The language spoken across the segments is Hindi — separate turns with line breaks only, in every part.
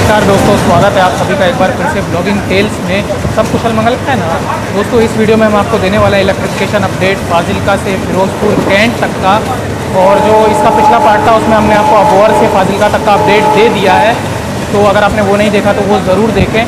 नमस्कार दोस्तों, स्वागत है आप सभी का एक बार फिर से ब्लॉगिंग टेल्स में। सब कुशल मंगल है ना दोस्तों। इस वीडियो में हम आपको देने वाला है इलेक्ट्रिफिकेशन अपडेट फाजिल्का से फिरोजपुर कैंट तक का। और जो इसका पिछला पार्ट था उसमें हमने आपको अबोहर से फाजिल्का तक का अपडेट दे दिया है। तो अगर आपने वो नहीं देखा तो वो ज़रूर देखें।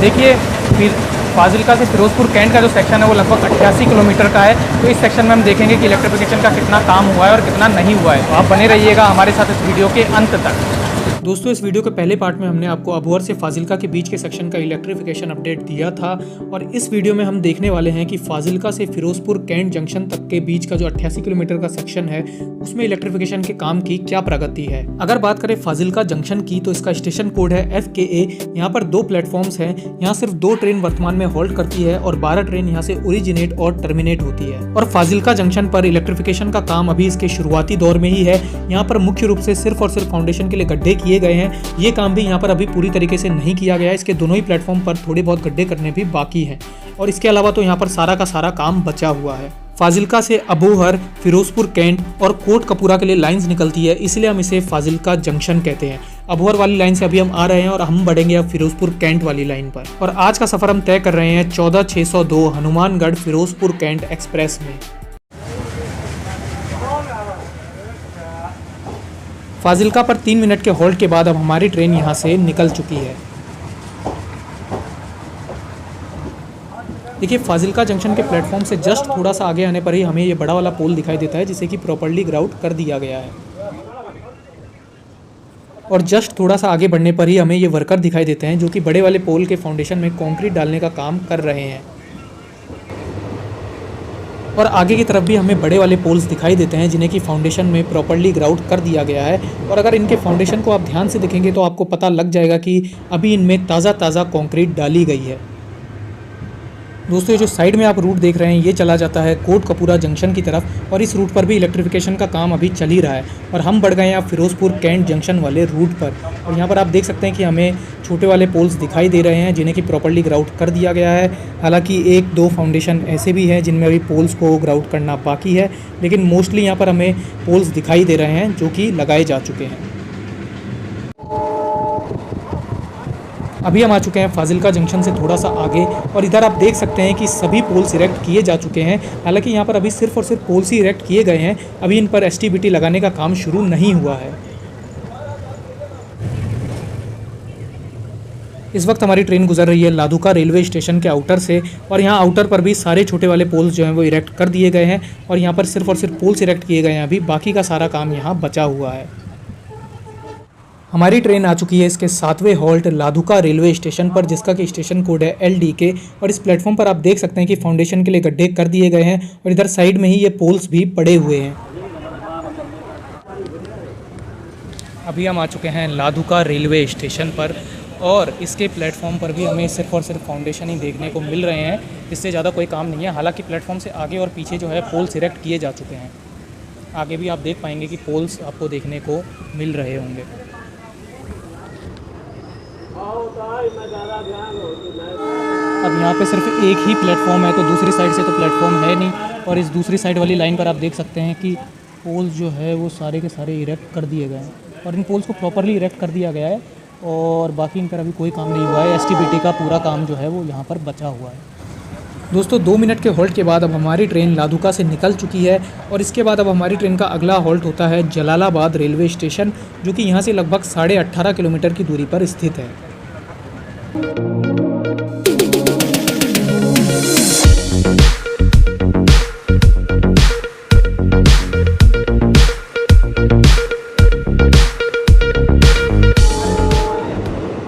देखिए, फिर फाजिल्का से फिरोजपुर कैंट का जो सेक्शन है वो लगभग 88 किलोमीटर का है। तो इस सेक्शन में हम देखेंगे कि इलेक्ट्रिफिकेशन का कितना काम हुआ है और कितना नहीं हुआ है। तो आप बने रहिएगा हमारे साथ इस वीडियो के अंत तक। दोस्तों, इस वीडियो के पहले पार्ट में हमने आपको अबोहर से फाजिल्का के बीच के सेक्शन का इलेक्ट्रिफिकेशन अपडेट दिया था। और इस वीडियो में हम देखने वाले हैं कि फाजिल्का से फिरोजपुर कैंट जंक्शन तक के बीच का जो 88 किलोमीटर का सेक्शन है उसमें इलेक्ट्रिफिकेशन के काम की क्या प्रगति है। अगर बात करें फाजिल्का जंक्शन की तो इसका स्टेशन कोड है FKA। यहाँ पर 2 प्लेटफॉर्म्स हैं। यहाँ सिर्फ 2 ट्रेन वर्तमान में होल्ड करती है और 12 ट्रेन यहाँ से ओरिजिनेट और टर्मिनेट होती है। और फाजिल्का जंक्शन पर इलेक्ट्रिफिकेशन का काम अभी इसके शुरुआती दौर में ही है। यहाँ पर मुख्य रूप से सिर्फ और सिर्फ फाउंडेशन के लिए गड्ढे किए गए हैं। ये काम भी यहाँ पर अभी पूरी तरीके से नहीं किया गया है। इसके दोनों ही प्लेटफॉर्म पर थोड़े बहुत गड्ढे करने भी बाकी हैं। और इसके अलावा तो यहाँ पर सारा का सारा काम बचा हुआ है। फाजिल्का से अबोहर, फिरोजपुर कैंट और कोट कपूरा के लिए लाइंस निकलती है, इसलिए हम इसे फाजिल्का जंक्शन कहते हैं। अबोहर वाली लाइन से अभी हम आ रहे हैं और हम बढ़ेंगे अब फिरोजपुर कैंट वाली लाइन पर। और आज का सफर हम तय कर रहे हैं 14602 हनुमानगढ़ फिरोजपुर कैंट एक्सप्रेस में। फाजिल्का पर 3 मिनट के होल्ड के बाद अब हमारी ट्रेन यहाँ से निकल चुकी है। देखिए, फाजिल्का जंक्शन के प्लेटफॉर्म से जस्ट थोड़ा सा आगे आने पर ही हमें ये बड़ा वाला पोल दिखाई देता है जिसे कि प्रॉपर्ली ग्राउट कर दिया गया है। और जस्ट थोड़ा सा आगे बढ़ने पर ही हमें ये वर्कर दिखाई देते हैं जो कि बड़े वाले पोल के फाउंडेशन में कंक्रीट डालने का काम कर रहे हैं। और आगे की तरफ भी हमें बड़े वाले पोल्स दिखाई देते हैं जिन्हें कि फाउंडेशन में प्रॉपर्ली ग्राउट कर दिया गया है। और अगर इनके फाउंडेशन को आप ध्यान से देखेंगे तो आपको पता लग जाएगा कि अभी इनमें ताज़ा कंक्रीट डाली गई है। दोस्तों, ये जो साइड में आप रूट देख रहे हैं ये चला जाता है कोट कपूरा जंक्शन की तरफ। और इस रूट पर भी इलेक्ट्रिफिकेशन का काम अभी चल ही रहा है। और हम बढ़ गए हैं अब फिरोजपुर कैंट जंक्शन वाले रूट पर। और यहाँ पर आप देख सकते हैं कि हमें छोटे वाले पोल्स दिखाई दे रहे हैं जिन्हें कि प्रॉपर्ली ग्राउट कर दिया गया है। हालांकि 1-2 फाउंडेशन ऐसे भी हैं जिनमें अभी पोल्स को ग्राउट करना बाकी है, लेकिन मोस्टली यहाँ पर हमें पोल्स दिखाई दे रहे हैं जो कि लगाए जा चुके हैं। अभी हम आ चुके हैं फाजिल्का जंक्शन से थोड़ा सा आगे और इधर आप देख सकते हैं कि सभी पोल्स इरेक्ट किए जा चुके हैं। हालांकि यहाँ पर अभी सिर्फ और सिर्फ पोल्स ही इरेक्ट किए गए हैं। अभी इन पर STBT लगाने का काम शुरू नहीं हुआ है। इस वक्त हमारी ट्रेन गुजर रही है लाधुका रेलवे स्टेशन के आउटर से। और यहाँ आउटर पर भी सारे छोटे वाले पोल्स जो हैं वो इरेक्ट कर दिए गए हैं। और यहाँ पर सिर्फ और सिर्फ पोल्स इरेक्ट किए गए हैं। अभी बाकी का सारा काम यहाँ बचा हुआ है। हमारी ट्रेन आ चुकी है इसके 7वें हॉल्ट लाधुका रेलवे स्टेशन पर, जिसका कि स्टेशन कोड है LDK। और इस प्लेटफॉर्म पर आप देख सकते हैं कि फाउंडेशन के लिए गड्ढे कर दिए गए हैं और इधर साइड में ही ये पोल्स भी पड़े हुए हैं। अभी हम आ चुके हैं लाधुका रेलवे स्टेशन पर और इसके प्लेटफॉर्म पर भी हमें सिर्फ और सिर्फ फाउंडेशन ही देखने को मिल रहे हैं। इससे ज़्यादा कोई काम नहीं है। हालांकि प्लेटफॉर्म से आगे और पीछे जो है पोल्स इरेक्ट किए जा चुके हैं। आगे भी आप देख पाएंगे कि पोल्स आपको देखने को मिल रहे होंगे। अब यहाँ पे सिर्फ एक ही प्लेटफॉर्म है तो दूसरी साइड से तो प्लेटफॉर्म है नहीं। और इस दूसरी साइड वाली लाइन पर आप देख सकते हैं कि पोल्स जो है वो सारे के सारे इरेक्ट कर दिए गए हैं। और इन पोल्स को प्रॉपर्ली इरेक्ट कर दिया गया है और बाकी इन पर अभी कोई काम नहीं हुआ है। STBT का पूरा काम जो है वो यहाँ पर बचा हुआ है। दोस्तों, 2 मिनट के हॉल्ट के बाद अब हमारी ट्रेन लाधुका से निकल चुकी है। और इसके बाद अब हमारी ट्रेन का अगला हॉल्ट होता है जलालाबाद रेलवे स्टेशन, जो कि यहाँ से लगभग 18.5 किलोमीटर की दूरी पर स्थित है।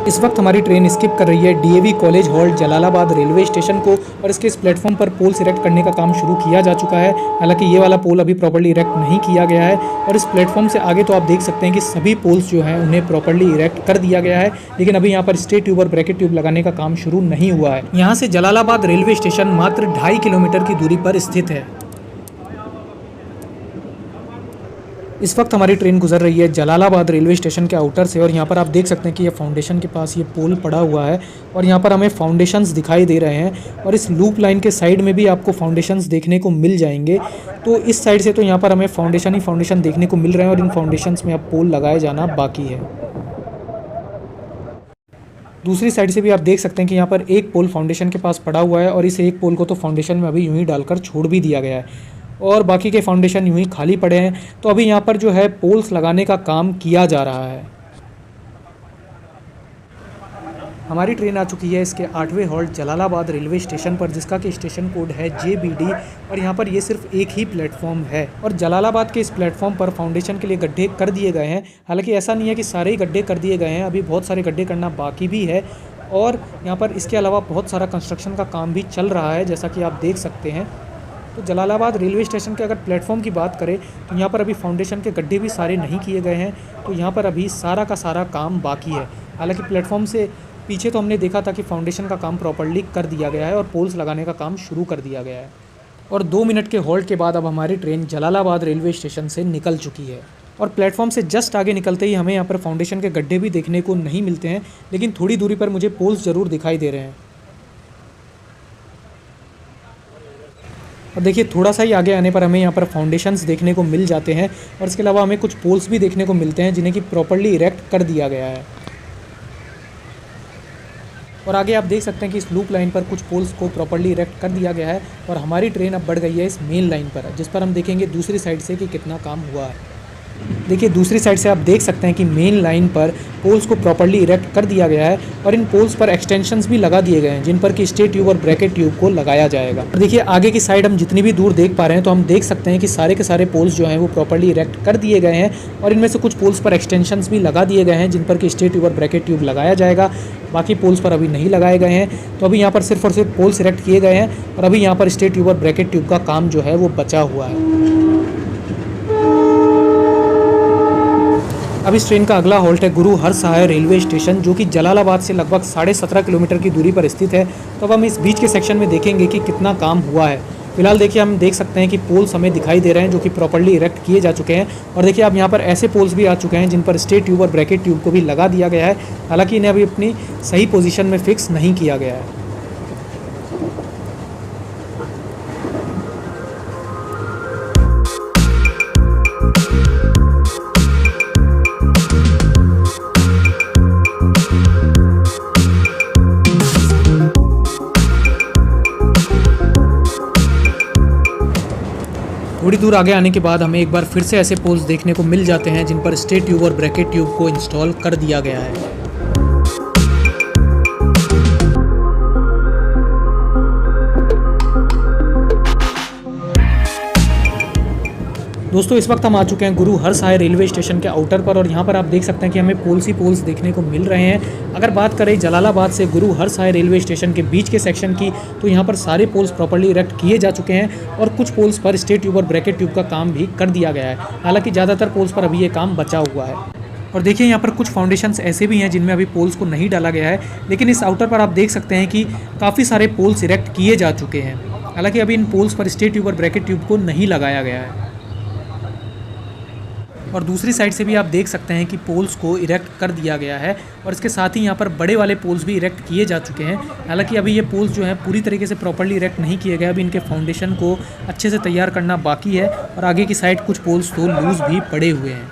इस वक्त हमारी ट्रेन स्किप कर रही है DAV college halt Jalalabad railway station को। और इसके इस प्लेटफॉर्म पर पोल्स इरेक्ट करने का काम शुरू किया जा चुका है। हालांकि ये वाला पोल अभी प्रॉपर्ली इरेक्ट नहीं किया गया है। और इस प्लेटफॉर्म से आगे तो आप देख सकते हैं कि सभी पोल्स जो हैं उन्हें प्रॉपर्ली इरेक्ट कर दिया गया है। लेकिन अभी यहाँ पर स्टे ट्यूब और ब्रैकेट ट्यूब लगाने का काम शुरू नहीं हुआ है। यहाँ से जलालाबाद रेलवे स्टेशन मात्र 2.5 किलोमीटर की दूरी पर स्थित है। इस वक्त हमारी ट्रेन गुजर रही है जलालाबाद रेलवे स्टेशन के आउटर से। और यहाँ पर आप देख सकते हैं कि ये फाउंडेशन के पास ये पोल पड़ा हुआ है और यहाँ पर हमें फाउंडेशंस दिखाई दे रहे हैं। और इस लूप लाइन के साइड में भी आपको फाउंडेशंस देखने को मिल जाएंगे। तो इस साइड से तो यहाँ पर हमें फाउंडेशन ही फाउंडेशन देखने को मिल रहे हैं और इन फाउंडेशंस में अब पोल लगाए जाना बाकी है। दूसरी साइड से भी आप देख सकते हैं कि यहाँ पर एक पोल फाउंडेशन के पास पड़ा हुआ है और इस एक पोल को तो फाउंडेशन में अभी यूं ही डालकर छोड़ भी दिया गया है और बाकी के फाउंडेशन यूं ही खाली पड़े हैं। तो अभी यहाँ पर जो है पोल्स लगाने का काम किया जा रहा है। हमारी ट्रेन आ चुकी है इसके 8वें हॉल्ट जलालाबाद रेलवे स्टेशन पर, जिसका कि स्टेशन कोड है JBD और यहाँ पर ये सिर्फ एक ही प्लेटफॉर्म है। और जलालाबाद के इस प्लेटफॉर्म पर फाउंडेशन के लिए गड्ढे कर दिए गए हैं। हालांकि ऐसा नहीं है कि सारे ही गड्ढे कर दिए गए हैं, अभी बहुत सारे गड्ढे करना बाकी भी है और यहाँ पर इसके अलावा बहुत सारा कंस्ट्रक्शन का काम भी चल रहा है, जैसा कि आप देख सकते हैं। तो जलालाबाद रेलवे स्टेशन के अगर प्लेटफॉर्म की बात करें तो यहाँ पर अभी फाउंडेशन के गड्ढे भी सारे नहीं किए गए हैं, तो यहाँ पर अभी सारा का सारा काम बाकी है। हालांकि प्लेटफॉर्म से पीछे तो हमने देखा था कि फाउंडेशन का काम प्रॉपर्ली कर दिया गया है और पोल्स लगाने का काम शुरू कर दिया गया है। और 2 मिनट के हॉल्ट के बाद अब हमारी ट्रेन जलालाबाद रेलवे स्टेशन से निकल चुकी है और प्लेटफॉर्म से जस्ट आगे निकलते ही हमें यहाँ पर फाउंडेशन के गड्ढे भी देखने को नहीं मिलते हैं, लेकिन थोड़ी दूरी पर मुझे पोल्स ज़रूर दिखाई दे रहे हैं। और देखिए थोड़ा सा ही आगे आने पर हमें यहाँ पर फाउंडेशंस देखने को मिल जाते हैं और इसके अलावा हमें कुछ पोल्स भी देखने को मिलते हैं जिन्हें कि प्रॉपर्ली इरेक्ट कर दिया गया है। और आगे आप देख सकते हैं कि इस लूप लाइन पर कुछ पोल्स को प्रॉपर्ली इरेक्ट कर दिया गया है और हमारी ट्रेन अब बढ़ गई है इस मेन लाइन पर, जिस पर हम देखेंगे दूसरी साइड से कि कितना काम हुआ है। देखिए दूसरी साइड से आप देख सकते हैं कि मेन लाइन पर पोल्स को प्रॉपर्ली इरेक्ट कर दिया गया है और इन पोल्स पर एक्सटेंशंस भी लगा दिए गए हैं जिन पर कि स्टे ट्यूब और ब्रैकेट ट्यूब को लगाया जाएगा। देखिए आगे की साइड हम जितनी भी दूर देख पा रहे हैं तो हम देख सकते हैं कि सारे के सारे पोल्स जो हैं वो प्रॉपर्ली इरेक्ट कर दिए गए हैं और इनमें से कुछ पोल्स पर एक्सटेंशंस भी लगा दिए गए हैं जिन पर कि स्टे ट्यूब और ब्रैकेट ट्यूब लगाया जाएगा। बाकी पोल्स पर अभी नहीं लगाए गए हैं, तो अभी यहाँ पर सिर्फ और सिर्फ पोल्स इरेक्ट किए गए हैं और अभी यहाँ पर स्टे ट्यूब और ब्रैकेट ट्यूब का काम जो है वो बचा हुआ है। अब इस ट्रेन का अगला हॉल्ट है गुरु हर सहाय रेलवे स्टेशन, जो कि जलालाबाद से लगभग 17.5 किलोमीटर की दूरी पर स्थित है। तो अब हम इस बीच के सेक्शन में देखेंगे कि कितना काम हुआ है। फिलहाल देखिए हम देख सकते हैं कि पोल्स हमें दिखाई दे रहे हैं जो कि प्रॉपर्ली इरेक्ट किए जा चुके हैं और देखिए अब यहाँ पर ऐसे पोल्स भी आ चुके हैं जिन पर स्टे ट्यूब और ब्रैकेट ट्यूब को भी लगा दिया गया है। हालांकि इन्हें अभी अपनी सही पोजीशन में फिक्स नहीं किया गया है। थोड़ी दूर आगे आने के बाद हमें एक बार फिर से ऐसे पोल्स देखने को मिल जाते हैं जिन पर स्टे ट्यूब और ब्रैकेट ट्यूब को इंस्टॉल कर दिया गया है। दोस्तों इस वक्त हम आ चुके हैं गुरु हर सहाय रेलवे स्टेशन के आउटर पर और यहाँ पर आप देख सकते हैं कि हमें पोल्स ही पोल्स देखने को मिल रहे हैं। अगर बात करें जलालाबाद से गुरु हर सहाय रेलवे स्टेशन के बीच के सेक्शन की तो यहाँ पर सारे पोल्स प्रॉपर्ली इरेक्ट किए जा चुके हैं और कुछ पोल्स पर स्टे ट्यूब और ब्रैकेट ट्यूब का काम भी कर दिया गया है। हालांकि ज़्यादातर पोल्स पर अभी ये काम बचा हुआ है। और देखिए यहाँ पर कुछ फाउंडेशंस ऐसे भी हैं जिनमें अभी पोल्स को नहीं डाला गया है, लेकिन इस आउटर पर आप देख सकते हैं कि काफ़ी सारे पोल्स इरेक्ट किए जा चुके हैं। हालांकि अभी इन पोल्स पर स्टे ट्यूब और ब्रैकेट ट्यूब को नहीं लगाया गया है। और दूसरी साइड से भी आप देख सकते हैं कि पोल्स को इरेक्ट कर दिया गया है और इसके साथ ही यहाँ पर बड़े वाले पोल्स भी इरेक्ट किए जा चुके हैं। हालांकि अभी ये पोल्स जो हैं पूरी तरीके से प्रॉपर्ली इरेक्ट नहीं किए गए, अभी इनके फाउंडेशन को अच्छे से तैयार करना बाकी है और आगे की साइड कुछ पोल्स तो लूज़ भी पड़े हुए हैं।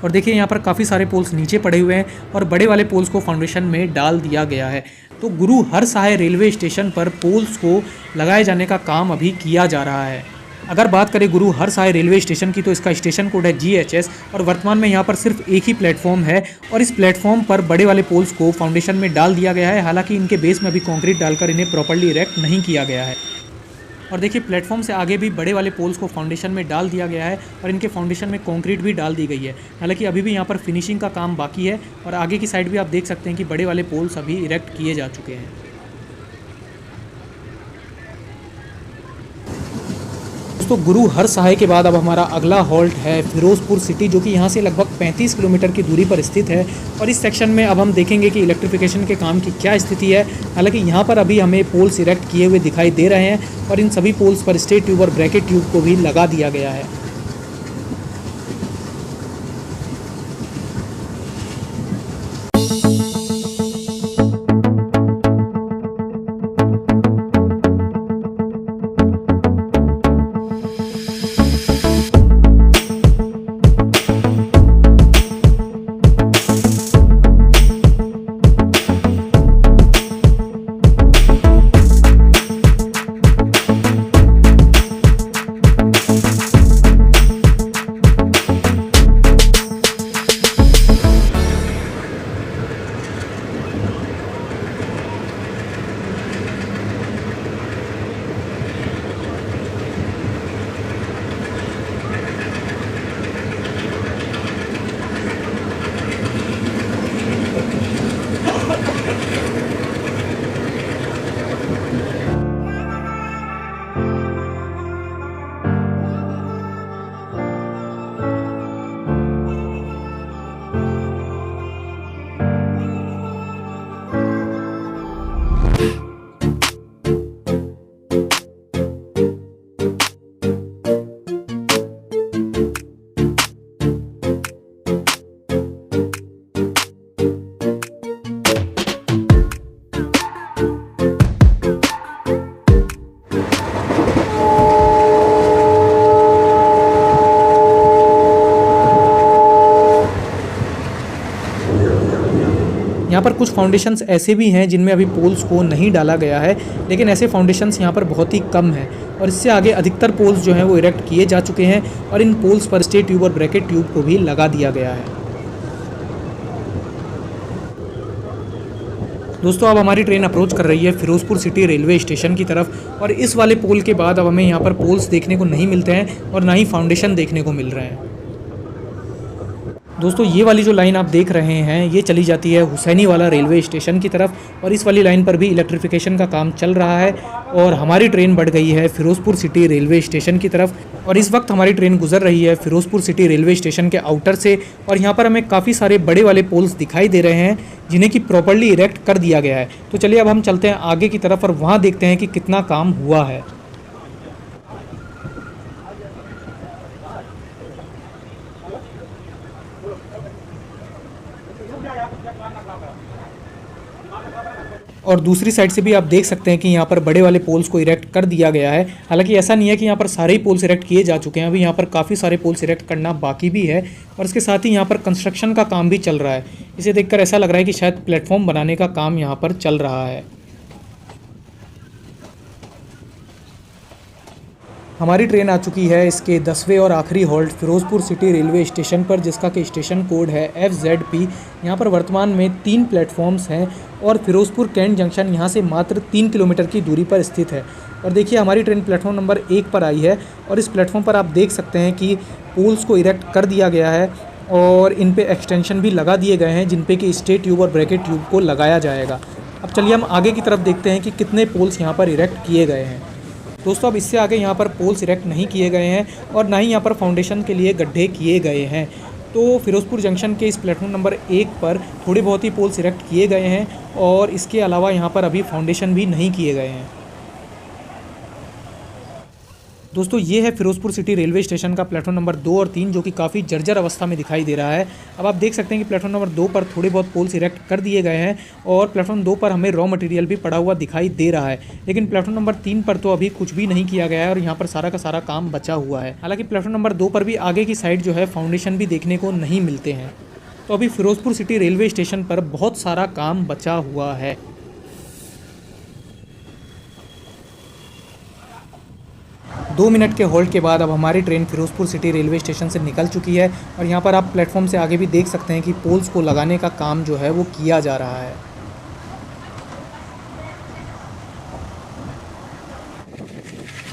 और देखिए यहाँ पर काफ़ी सारे पोल्स नीचे पड़े हुए हैं और बड़े वाले पोल्स को फाउंडेशन में डाल दिया गया है। तो गुरु हर सहाय रेलवे स्टेशन पर पोल्स को लगाए जाने का काम अभी किया जा रहा है। अगर बात करें गुरु हर सहाय रेलवे स्टेशन की तो इसका स्टेशन कोड है GHS और वर्तमान में यहाँ पर सिर्फ एक ही प्लेटफॉर्म है और इस प्लेटफॉर्म पर बड़े वाले पोल्स को फाउंडेशन में डाल दिया गया है। हालांकि इनके बेस में अभी कंक्रीट डालकर इन्हें प्रॉपर्ली इरेक्ट नहीं किया गया है। और देखिए प्लेटफॉर्म से आगे भी बड़े वाले पोल्स को फाउंडेशन में डाल दिया गया है और इनके फाउंडेशन में कंक्रीट भी डाल दी गई है। हालांकि अभी भी यहाँ पर फिनिशिंग का काम बाकी है और आगे की साइड भी आप देख सकते हैं कि बड़े वाले पोल्स अभी इरेक्ट किए जा चुके हैं। दोस्तों गुरु हर सहाय के बाद अब हमारा अगला हॉल्ट है फिरोजपुर सिटी, जो कि यहाँ से लगभग 35 किलोमीटर की दूरी पर स्थित है। और इस सेक्शन में अब हम देखेंगे कि इलेक्ट्रिफिकेशन के काम की क्या स्थिति है। हालांकि यहाँ पर अभी हमें पोल्स इरेक्ट किए हुए दिखाई दे रहे हैं और इन सभी पोल्स पर स्टे ट्यूब और ब्रैकेट ट्यूब को भी लगा दिया गया है। यहाँ पर कुछ फाउंडेशंस ऐसे भी हैं जिनमें अभी पोल्स को नहीं डाला गया है, लेकिन ऐसे फाउंडेशंस यहाँ पर बहुत ही कम हैं और इससे आगे अधिकतर पोल्स जो हैं वो इरेक्ट किए जा चुके हैं और इन पोल्स पर स्टे ट्यूब और ब्रैकेट ट्यूब को भी लगा दिया गया है। दोस्तों अब हमारी ट्रेन अप्रोच कर रही है फिरोजपुर सिटी रेलवे स्टेशन की तरफ और इस वाले पोल के बाद अब हमें यहाँ पर पोल्स देखने को नहीं मिलते हैं और ना ही फाउंडेशन देखने को मिल रहे हैं। दोस्तों ये वाली जो लाइन आप देख रहे हैं ये चली जाती है हुसैनी वाला रेलवे स्टेशन की तरफ और इस वाली लाइन पर भी इलेक्ट्रिफिकेशन का काम चल रहा है और हमारी ट्रेन बढ़ गई है फिरोजपुर सिटी रेलवे स्टेशन की तरफ और इस वक्त हमारी ट्रेन गुजर रही है फिरोजपुर सिटी रेलवे स्टेशन के आउटर से और यहाँ पर हमें काफ़ी सारे बड़े वाले पोल्स दिखाई दे रहे हैं जिन्हें कि प्रॉपर्ली इरेक्ट कर दिया गया है। तो चलिए अब हम चलते हैं आगे की तरफ और वहाँ देखते हैं कि कितना काम हुआ है। और दूसरी साइड से भी आप देख सकते हैं कि यहाँ पर बड़े वाले पोल्स को इरेक्ट कर दिया गया है। हालांकि ऐसा नहीं है कि यहाँ पर सारे ही पोल्स इरेक्ट किए जा चुके हैं, अभी यहाँ पर काफ़ी सारे पोल्स इरेक्ट करना बाकी भी है और इसके साथ ही यहाँ पर कंस्ट्रक्शन का काम भी चल रहा है। इसे देखकर ऐसा लग रहा है कि शायद प्लेटफॉर्म बनाने का काम यहाँ पर चल रहा है। हमारी ट्रेन आ चुकी है इसके 10वें और आखिरी halt Firozpur city railway station पर, जिसका कि स्टेशन कोड है FZP। यहाँ पर वर्तमान में 3 प्लेटफॉर्म्स हैं और फिरोजपुर कैंट जंक्शन यहाँ से मात्र 3 किलोमीटर की दूरी पर स्थित है। और देखिए हमारी ट्रेन प्लेटफॉर्म नंबर 1 पर आई है और इस प्लेटफॉर्म पर आप देख सकते हैं कि पोल्स को इरेक्ट कर दिया गया है और इन पे एक्सटेंशन भी लगा दिए गए हैं जिन पे कि स्टे ट्यूब और ब्रैकेट ट्यूब को लगाया जाएगा। अब चलिए हम आगे की तरफ देखते हैं कि कितने पोल्स यहाँ पर इरेक्ट किए गए हैं। दोस्तों अब इससे आगे यहाँ पर पोल्स इरेक्ट नहीं किए गए हैं और ना ही यहाँ पर फाउंडेशन के लिए गड्ढे किए गए हैं। तो फिरोजपुर जंक्शन के इस प्लेटफॉर्म नंबर 1 पर थोड़े बहुत ही पोल्स इरेक्ट किए गए हैं और इसके अलावा यहाँ पर अभी फाउंडेशन भी नहीं किए गए हैं। दोस्तों ये है फिरोजपुर सिटी रेलवे स्टेशन का प्लेटफॉर्म नंबर 2 और 3 जो कि काफ़ी जर्जर अवस्था में दिखाई दे रहा है। अब आप देख सकते हैं कि प्लेटफॉर्म नंबर 2 पर थोड़े बहुत पोल्स इरेक्ट कर दिए गए हैं और प्लेटफॉर्म 2 पर हमें रॉ मटेरियल भी पड़ा हुआ दिखाई दे रहा है, लेकिन प्लेटफॉर्म नंबर 3 पर तो अभी कुछ भी नहीं किया गया है और यहाँ पर सारा का सारा काम बचा हुआ है। हालांकि प्लेटफॉर्म नंबर 2 पर भी आगे की साइड जो है फाउंडेशन भी देखने को नहीं मिलते हैं। तो अभी फिरोजपुर सिटी रेलवे स्टेशन पर बहुत सारा काम बचा हुआ है। दो मिनट के होल्ड के बाद अब हमारी train Firozpur city railway station से निकल चुकी है और यहाँ पर आप प्लेटफॉर्म से आगे भी देख सकते हैं कि पोल्स को लगाने का काम जो है वो किया जा रहा है।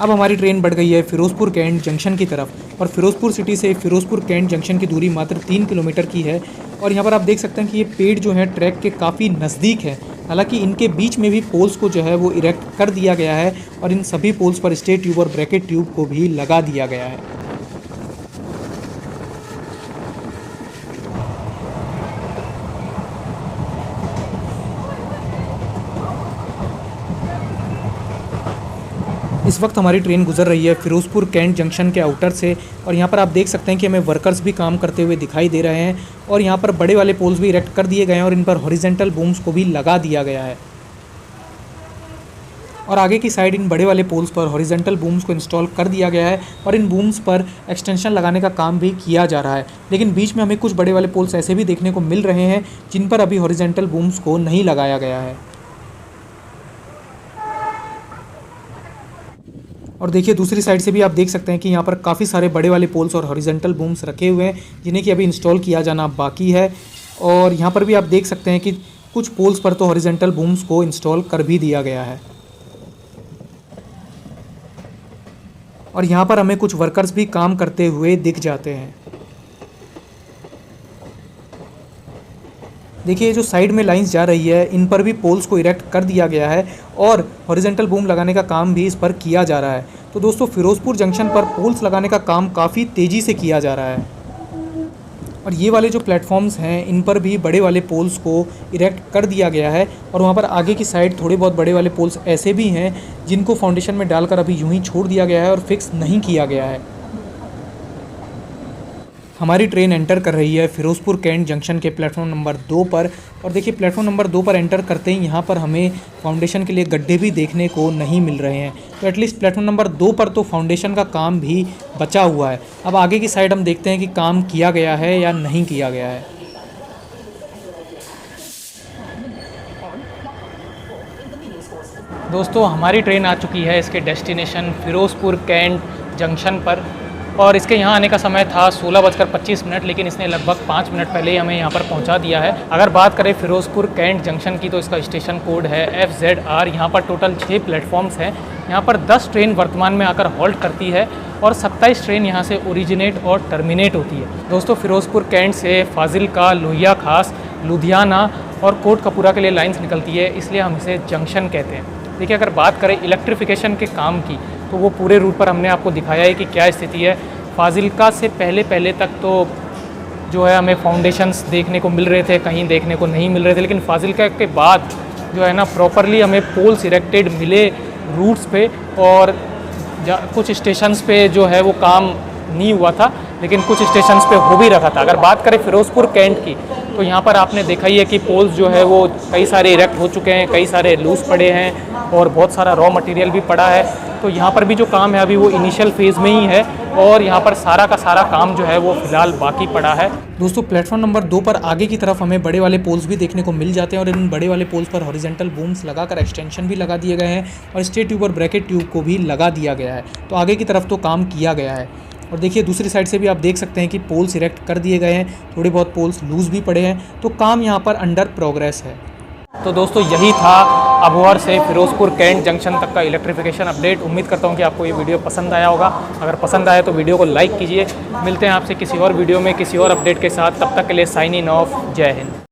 अब हमारी ट्रेन बढ़ गई है फिरोजपुर कैंट जंक्शन की तरफ और फिरोजपुर सिटी से फिरोजपुर कैंट जंक्शन की दूरी मात्र 3 किलोमीटर की है और यहाँ पर आप देख सकते हैं कि ये पेड़ जो है ट्रैक के काफ़ी नज़दीक है। हालांकि इनके बीच में भी पोल्स को जो है वो इरेक्ट कर दिया गया है और इन सभी पोल्स पर स्टे ट्यूब और ब्रैकेट ट्यूब को भी लगा दिया गया है। इस वक्त हमारी ट्रेन गुजर रही है फिरोजपुर कैंट जंक्शन के आउटर से और यहाँ पर आप देख सकते हैं कि हमें वर्कर्स भी काम करते हुए दिखाई दे रहे हैं और यहाँ पर बड़े वाले पोल्स भी इरेक्ट कर दिए गए हैं और इन पर हॉरिजेंटल बूम्स को भी लगा दिया गया है। और आगे की साइड इन बड़े वाले पोल्स पर हॉरिजेंटल बूम्स को इंस्टॉल कर दिया गया है और इन बूम्स पर एक्सटेंशन लगाने का काम भी किया जा रहा है, लेकिन बीच में हमें कुछ बड़े वाले पोल्स ऐसे भी देखने को मिल रहे हैं जिन पर अभी हॉरिजेंटल बूम्स को नहीं लगाया गया है। और देखिए दूसरी साइड से भी आप देख सकते हैं कि यहाँ पर काफ़ी सारे बड़े वाले पोल्स और हॉरिजेंटल बूम्स रखे हुए हैं जिन्हें कि अभी इंस्टॉल किया जाना बाकी है। और यहाँ पर भी आप देख सकते हैं कि कुछ पोल्स पर तो हॉरिजेंटल बूम्स को इंस्टॉल कर भी दिया गया है और यहाँ पर हमें कुछ वर्कर्स भी काम करते हुए दिख जाते हैं। देखिए ये जो साइड में लाइंस जा रही है इन पर भी पोल्स को इरेक्ट कर दिया गया है और हॉरिजेंटल बूम लगाने का काम भी इस पर किया जा रहा है। तो दोस्तों फिरोजपुर जंक्शन पर पोल्स लगाने का काम काफ़ी तेज़ी से किया जा रहा है और ये वाले जो प्लेटफॉर्म्स हैं इन पर भी बड़े वाले पोल्स को इरेक्ट कर दिया गया है और वहाँ पर आगे की साइड थोड़े बहुत बड़े वाले पोल्स ऐसे भी हैं जिनको फाउंडेशन में डालकर अभी यूं ही छोड़ दिया गया है और फिक्स नहीं किया गया है। हमारी ट्रेन एंटर कर रही है फिरोजपुर कैंट जंक्शन के प्लेटफॉर्म नंबर 2 पर और देखिए प्लेटफॉर्म नंबर 2 पर एंटर करते ही यहाँ पर हमें फाउंडेशन के लिए गड्ढे भी देखने को नहीं मिल रहे हैं। तो एटलीस्ट प्लेटफॉर्म नंबर 2 पर तो फाउंडेशन का काम भी बचा हुआ है। अब आगे की साइड हम देखते हैं कि काम किया गया है या नहीं किया गया है। दोस्तों हमारी ट्रेन आ चुकी है इसके डेस्टिनेशन फिरोज़पुर कैंट जंक्शन पर और इसके यहाँ आने का समय था 16:25, लेकिन इसने लगभग 5 मिनट पहले ही हमें यहाँ पर पहुँचा दिया है। अगर बात करें फिरोज़पुर कैंट जंक्शन की तो इसका स्टेशन कोड है FZR। यहाँ पर टोटल 6 प्लेटफॉर्म्स हैं। यहाँ पर 10 ट्रेन वर्तमान में आकर हॉल्ट करती है और 27 ट्रेन यहाँ से ओरिजिनेट और टर्मिनेट होती है। दोस्तों फिरोज़पुर कैंट से फाजिलका, लोहिया खास, लुधियाना और कोटकपूरा के लिए लाइन्स निकलती है, इसलिए हम इसे जंक्शन कहते हैं। देखिए अगर बात करें इलेक्ट्रिफिकेशन के काम की तो वो पूरे रूट पर हमने आपको दिखाया है कि क्या स्थिति है। फाजिलका से पहले तक तो जो है हमें फाउंडेशंस देखने को मिल रहे थे, कहीं देखने को नहीं मिल रहे थे, लेकिन फाजिलका के बाद जो है ना प्रॉपरली हमें पोल्स इरेक्टेड मिले रूट्स पे और कुछ स्टेशंस पे जो है वो काम नहीं हुआ था, लेकिन कुछ स्टेशंस पे हो भी रखा था। अगर बात करें फिरोज़पुर कैंट की तो यहाँ पर आपने देखा ही है कि पोल्स जो है वो कई सारे इरेक्ट हो चुके हैं, कई सारे लूज पड़े हैं और बहुत सारा रॉ मटेरियल भी पड़ा है। तो यहाँ पर भी जो काम है अभी वो इनिशियल फेज़ में ही है और यहाँ पर सारा का सारा काम जो है वो फ़िलहाल बाकी पड़ा है। दोस्तों प्लेटफॉर्म नंबर 2 पर आगे की तरफ हमें बड़े वाले पोल्स भी देखने को मिल जाते हैं और इन बड़े वाले पोल्स पर हॉरिजॉन्टल बूम्स लगाकर एक्सटेंशन भी लगा दिए गए हैं और स्ट्रेट ट्यूब और ब्रैकेट ट्यूब को भी लगा दिया गया है। तो आगे की तरफ तो काम किया गया है और देखिए दूसरी साइड से भी आप देख सकते हैं कि पोल्स इरेक्ट कर दिए गए हैं, थोड़े बहुत पोल्स लूज भी पड़े हैं, तो काम यहाँ पर अंडर प्रोग्रेस है। तो दोस्तों यही था अबोहर से फिरोज़पुर कैंट जंक्शन तक का इलेक्ट्रिफिकेशन अपडेट। उम्मीद करता हूँ कि आपको ये वीडियो पसंद आया होगा। अगर पसंद आया तो वीडियो को लाइक कीजिए। मिलते हैं आपसे किसी और वीडियो में किसी और अपडेट के साथ, तब तक के लिए साइन इन ऑफ। जय हिंद।